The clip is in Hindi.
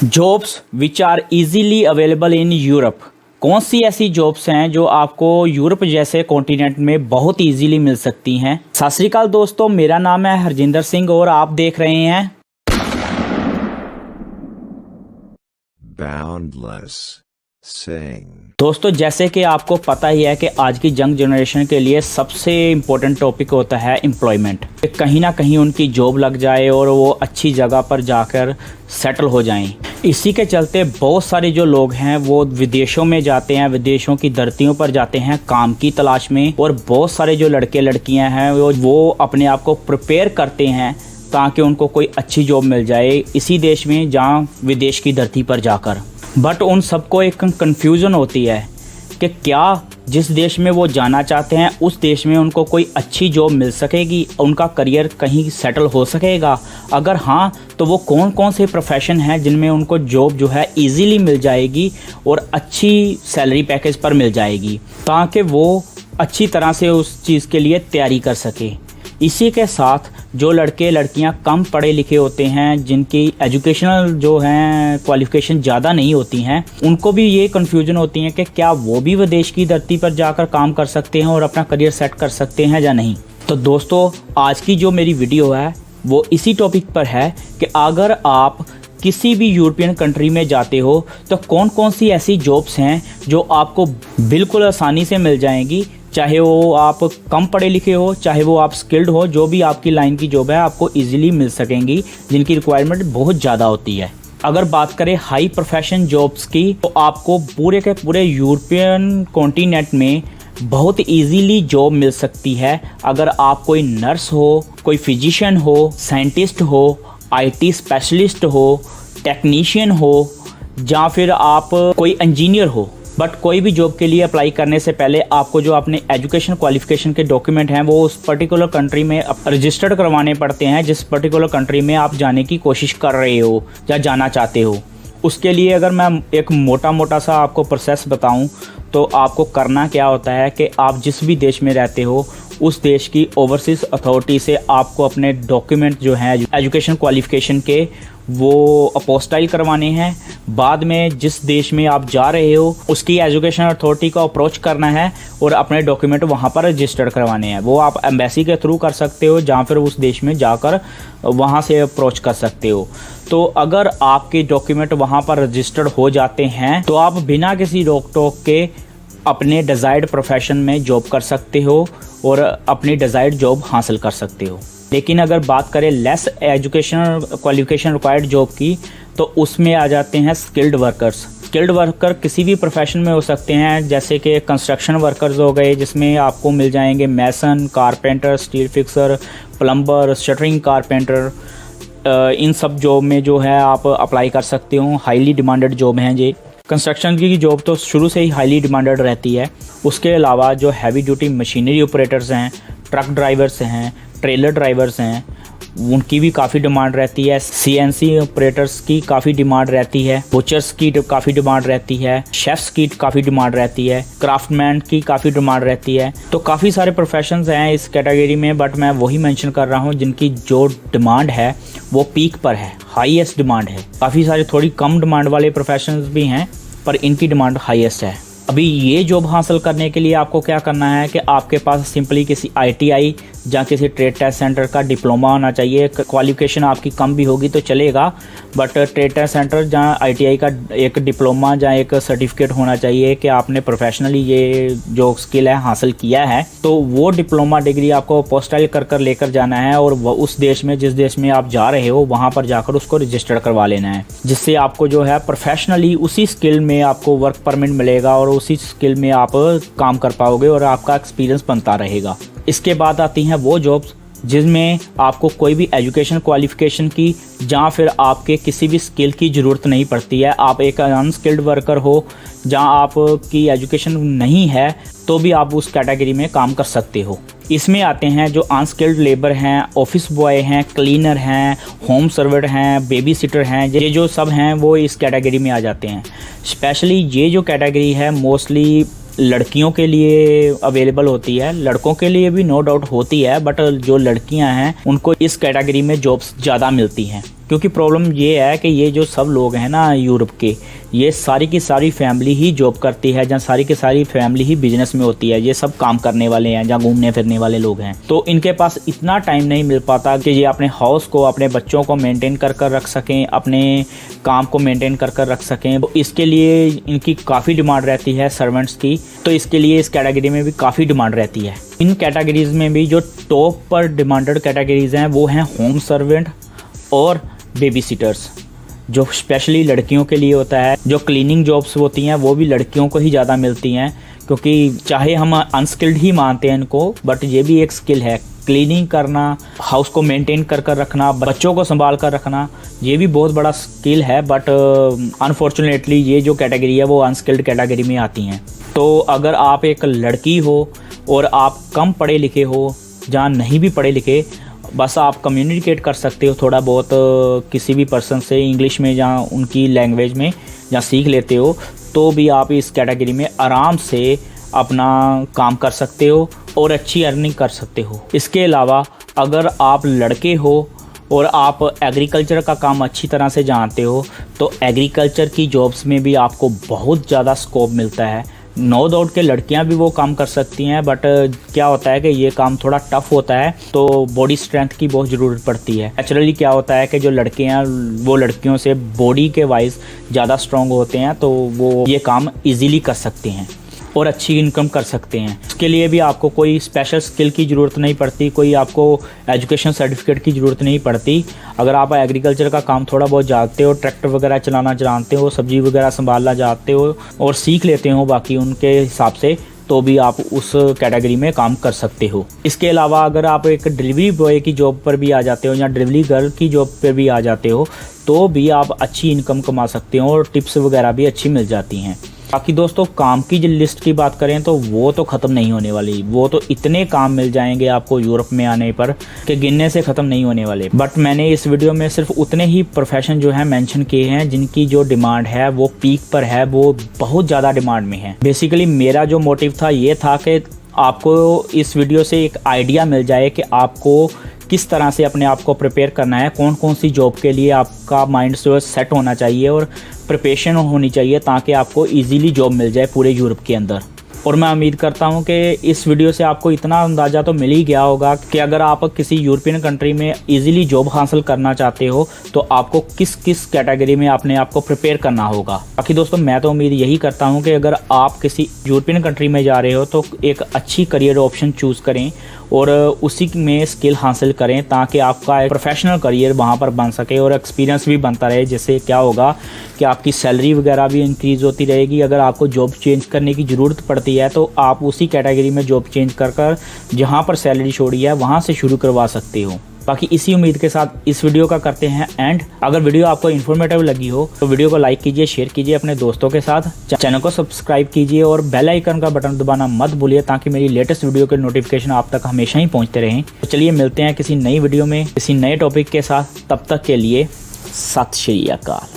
Jobs which are easily available in Europe. कौन सी ऐसी जॉब्स हैं जो आपको यूरोप जैसे कॉन्टिनेंट में बहुत इजीली मिल सकती हैं। सत श्री अकाल दोस्तों, मेरा नाम है हरजिंदर सिंह और आप देख रहे हैं Boundless Sing। दोस्तों, जैसे कि आपको पता ही है कि आज की यंग जनरेशन के लिए सबसे इम्पोर्टेंट टॉपिक होता है एम्प्लॉयमेंट। कहीं ना कहीं उनकी जॉब लग जाए और वो अच्छी जगह पर जाकर सेटल हो जाएं। इसी के चलते बहुत सारे जो लोग हैं वो विदेशों में जाते हैं, विदेशों की धरतियों पर जाते हैं काम की तलाश में। और बहुत सारे जो लड़के लड़कियां हैं वो अपने आप को प्रिपेयर करते हैं ताकि उनको कोई अच्छी जॉब मिल जाए इसी देश में जहाँ विदेश की धरती पर जाकर। बट उन सबको एक कन्फ्यूज़न होती है कि क्या जिस देश में वो जाना चाहते हैं उस देश में उनको कोई अच्छी जॉब मिल सकेगी, उनका करियर कहीं सेटल हो सकेगा। अगर हाँ, तो वो कौन कौन से प्रोफेशन हैं जिनमें उनको जॉब जो है इजीली मिल जाएगी और अच्छी सैलरी पैकेज पर मिल जाएगी, ताकि वो अच्छी तरह से उस चीज़ के लिए तैयारी कर सके। इसी के साथ जो लड़के लड़कियां कम पढ़े लिखे होते हैं, जिनकी एजुकेशनल जो हैं क्वालिफिकेशन ज़्यादा नहीं होती हैं, उनको भी ये कन्फ्यूजन होती है कि क्या वो भी विदेश की धरती पर जाकर काम कर सकते हैं और अपना करियर सेट कर सकते हैं या नहीं। तो दोस्तों, आज की जो मेरी वीडियो है वो इसी टॉपिक पर है कि अगर आप किसी भी यूरोपियन कंट्री में जाते हो तो कौन कौन सी ऐसी जॉब्स हैं जो आपको बिल्कुल आसानी से मिल जाएंगी, चाहे वो आप कम पढ़े लिखे हो, चाहे वो आप स्किल्ड हो। जो भी आपकी लाइन की जॉब है आपको इजीली मिल सकेंगी, जिनकी रिक्वायरमेंट बहुत ज़्यादा होती है। अगर बात करें हाई प्रोफेशन जॉब्स की, तो आपको पूरे के पूरे यूरोपियन कॉन्टिनेंट में बहुत इजीली जॉब मिल सकती है। अगर आप कोई नर्स हो, कोई फिजिशियन हो, साइंटिस्ट हो, IT स्पेशलिस्ट हो, टेक्नीशियन हो, या फिर आप कोई इंजीनियर हो। बट कोई भी जॉब के लिए अप्लाई करने से पहले आपको जो अपने एजुकेशन क्वालिफिकेशन के डॉक्यूमेंट हैं वो उस पर्टिकुलर कंट्री में रजिस्टर्ड करवाने पड़ते हैं, जिस पर्टिकुलर कंट्री में आप जाने की कोशिश कर रहे हो या जाना चाहते हो। उसके लिए अगर मैं एक मोटा सा आपको प्रोसेस बताऊं तो आपको करना क्या होता है कि आप जिस भी देश में रहते हो उस देश की ओवरसीज़ अथॉरिटी से आपको अपने डॉक्यूमेंट जो हैं एजुकेशन क्वालिफिकेशन के वो अपोस्टाइल करवाने हैं। बाद में जिस देश में आप जा रहे हो उसकी एजुकेशन अथॉरिटी को अप्रोच करना है और अपने डॉक्यूमेंट वहाँ पर रजिस्टर करवाने हैं। वो आप एम्बेसी के थ्रू कर सकते हो, जहाँ फिर उस देश में जाकर वहाँ से अप्रोच कर सकते हो। तो अगर आपके डॉक्यूमेंट वहाँ पर रजिस्टर्ड हो जाते हैं तो आप बिना किसी रोक टोक के अपने डिज़ायर्ड प्रोफेशन में जॉब कर सकते हो और अपनी डिज़ायर्ड जॉब हासिल कर सकते हो। लेकिन अगर बात करें less education qualification required job की, तो उसमें आ जाते हैं स्किल्ड वर्कर्स। स्किल्ड वर्कर किसी भी प्रोफेशन में हो सकते हैं, जैसे कि कंस्ट्रक्शन वर्कर्स हो गए, जिसमें आपको मिल जाएंगे mason, carpenter, steel fixer, plumber, shuttering carpenter. इन सब जॉब में जो है आप अप्लाई कर सकते हो। हाईली डिमांडेड जॉब हैं ये। कंस्ट्रक्शन की जॉब तो शुरू से ही हाईली डिमांडेड रहती है। उसके अलावा जो हैवी ड्यूटी मशीनरी ऑपरेटर्स हैं, ट्रक ड्राइवर्स हैं, ट्रेलर ड्राइवर्स हैं, उनकी भी काफ़ी डिमांड रहती है। CNC ऑपरेटर्स की काफ़ी डिमांड रहती है। बुचर्स की काफ़ी डिमांड रहती है। शेफ्स की काफ़ी डिमांड रहती है। क्राफ्टमैन की काफ़ी डिमांड रहती है। तो काफ़ी सारे प्रोफेशंस हैं इस कैटेगरी में, बट मैं वही मेंशन कर रहा हूँ जिनकी जो डिमांड है वो पीक पर है, हाईएस्ट डिमांड है। काफ़ी सारे थोड़ी कम डिमांड वाले प्रोफेशंस भी हैं, पर इनकी डिमांड हाईएस्ट है। अभी ये जॉब हासिल करने के लिए आपको क्या करना है कि आपके पास सिंपली किसी ITI या किसी ट्रेड टेस्ट सेंटर का डिप्लोमा होना चाहिए। क्वालिफिकेशन आपकी कम भी होगी तो चलेगा, बट ट्रेड टेस्ट सेंटर जहाँ ITI का एक डिप्लोमा या एक सर्टिफिकेट होना चाहिए कि आपने प्रोफेशनली ये जो स्किल है हासिल किया है। तो वो डिप्लोमा डिग्री आपको पोस्टाइल कर लेकर जाना है और उस देश में जिस देश में आप जा रहे हो वहाँ पर जाकर उसको रजिस्टर करवा लेना है, जिससे आपको जो है प्रोफेशनली उसी स्किल में आपको वर्क परमिट मिलेगा और उसी स्किल में आप काम कर पाओगे और आपका एक्सपीरियंस बनता रहेगा। इसके बाद आती हैं वो जॉब्स जिसमें आपको कोई भी एजुकेशन क्वालिफिकेशन की या फिर आपके किसी भी स्किल की ज़रूरत नहीं पड़ती है। आप एक अनस्किल्ड वर्कर हो, जहाँ आपकी एजुकेशन नहीं है, तो भी आप उस कैटेगरी में काम कर सकते हो। इसमें आते हैं जो अनस्किल्ड लेबर हैं, ऑफिस बॉय हैं, क्लीनर हैं, होम सर्वेंट हैं, बेबी सिटर हैं। ये जो सब हैं वो इस कैटेगरी में आ जाते हैं। स्पेशली ये जो कैटेगरी है मोस्टली लड़कियों के लिए अवेलेबल होती है। लड़कों के लिए भी नो डाउट होती है, बट जो लड़कियां हैं उनको इस कैटेगरी में जॉब्स ज़्यादा मिलती हैं। क्योंकि प्रॉब्लम ये है कि ये जो सब लोग हैं ना यूरोप के, ये सारी की सारी फैमिली ही जॉब करती है, जहाँ सारी की सारी फैमिली ही बिजनेस में होती है। ये सब काम करने वाले हैं, जहाँ घूमने फिरने वाले लोग हैं। तो इनके पास इतना टाइम नहीं मिल पाता कि ये अपने हाउस को, अपने बच्चों को मेंटेन कर रख सकें, अपने काम को मेंटेन कर रख सकें। तो इसके लिए इनकी काफ़ी डिमांड रहती है सर्वेंट्स की। तो इसके लिए इस कैटेगरी में भी काफ़ी डिमांड रहती है। इन कैटेगरीज में भी जो टॉप पर डिमांडेड कैटेगरीज हैं वो हैं होम सर्वेंट और बेबी सिटर्स, जो स्पेशली लड़कियों के लिए होता है। जो क्लीनिंग जॉब्स होती हैं वो भी लड़कियों को ही ज़्यादा मिलती हैं, क्योंकि चाहे हम अनस्किल्ड ही मानते हैं इनको, बट ये भी एक स्किल है। क्लीनिंग करना, हाउस को मेंटेन कर रखना, बच्चों को संभाल कर रखना, ये भी बहुत बड़ा स्किल है। बट अनफॉर्चुनेटली ये जो कैटेगरी है वो अनस्किल्ड कैटेगरी में आती हैं। तो अगर आप एक लड़की हो और आप कम पढ़े लिखे हो, जहाँ नहीं भी पढ़े लिखे, बस आप कम्युनिकेट कर सकते हो थोड़ा बहुत किसी भी पर्सन से इंग्लिश में, जहाँ उनकी लैंग्वेज में जहाँ सीख लेते हो, तो भी आप इस कैटेगरी में आराम से अपना काम कर सकते हो और अच्छी अर्निंग कर सकते हो। इसके अलावा अगर आप लड़के हो और आप एग्रीकल्चर का काम अच्छी तरह से जानते हो, तो एग्रीकल्चर की जॉब्स में भी आपको बहुत ज़्यादा स्कोप मिलता है। नो डाउट के लड़कियां भी वो काम कर सकती हैं, बट क्या होता है कि ये काम थोड़ा टफ होता है, तो बॉडी स्ट्रेंथ की बहुत ज़रूरत पड़ती है। नेचुरली क्या होता है कि जो लड़के हैं वो लड़कियों से बॉडी के वाइज ज़्यादा स्ट्रॉन्ग होते हैं, तो वो ये काम इजीली कर सकते हैं और अच्छी इनकम कर सकते हैं। उसके लिए भी आपको कोई स्पेशल स्किल की ज़रूरत नहीं पड़ती, कोई आपको एजुकेशन सर्टिफिकेट की ज़रूरत नहीं पड़ती। अगर आप एग्रीकल्चर का काम थोड़ा बहुत जानते हो, ट्रैक्टर वगैरह चलाना जानते हो, सब्जी वगैरह संभालना जानते हो और सीख लेते हो बाकी उनके हिसाब से, तो भी आप उस कैटेगरी में काम कर सकते हो। इसके अलावा अगर आप एक डिलीवरी बॉय की जॉब पर भी आ जाते हो या डिलीवरी गर्ल की जॉब पर भी आ जाते हो, तो भी आप अच्छी इनकम कमा सकते हो और टिप्स वगैरह भी अच्छी मिल जाती हैं। बाकी दोस्तों, काम की जो लिस्ट की बात करें तो वो तो ख़त्म नहीं होने वाली। वो तो इतने काम मिल जाएंगे आपको यूरोप में आने पर कि गिनने से ख़त्म नहीं होने वाले। बट मैंने इस वीडियो में सिर्फ उतने ही प्रोफेशन जो है मेंशन किए हैं जिनकी जो डिमांड है वो पीक पर है, वो बहुत ज़्यादा डिमांड में है। बेसिकली मेरा जो मोटिव था ये था कि आपको इस वीडियो से एक आइडिया मिल जाए कि आपको किस तरह से अपने आप को प्रिपेयर करना है, कौन कौन सी जॉब के लिए आपका माइंड जो सेट होना चाहिए और प्रिपरेशन होनी चाहिए, ताकि आपको इजीली जॉब मिल जाए पूरे यूरोप के अंदर। और मैं उम्मीद करता हूं कि इस वीडियो से आपको इतना अंदाज़ा तो मिल ही गया होगा कि अगर आप किसी यूरोपियन कंट्री में इजीली जॉब हासिल करना चाहते हो तो आपको किस किस कैटेगरी में अपने आप को प्रिपेयर करना होगा। बाकी दोस्तों, मैं तो उम्मीद यही करता हूं कि अगर आप किसी यूरोपियन कंट्री में जा रहे हो तो एक अच्छी करियर ऑप्शन चूज़ करें और उसी में स्किल हासिल करें, ताकि आपका एक प्रोफेशनल करियर वहाँ पर बन सके और एक्सपीरियंस भी बनता रहे। जिससे क्या होगा कि आपकी सैलरी वगैरह भी इंक्रीज़ होती रहेगी। अगर आपको जॉब चेंज करने की ज़रूरत पड़ती है तो आप उसी कैटेगरी में जॉब चेंज कर जहाँ पर सैलरी छोड़ी है वहाँ से शुरू करवा सकते हो। बाकी इसी उम्मीद के साथ इस वीडियो का करते हैं एंड। अगर वीडियो आपको इन्फॉर्मेटिव लगी हो तो वीडियो को लाइक कीजिए, शेयर कीजिए अपने दोस्तों के साथ, चैनल को सब्सक्राइब कीजिए और बेल आइकन का बटन दबाना मत भूलिए, ताकि मेरी लेटेस्ट वीडियो के नोटिफिकेशन आप तक हमेशा ही पहुंचते रहें। तो चलिए मिलते हैं किसी नई वीडियो में किसी नए टॉपिक के साथ। तब तक के लिए सत श्री अकाल।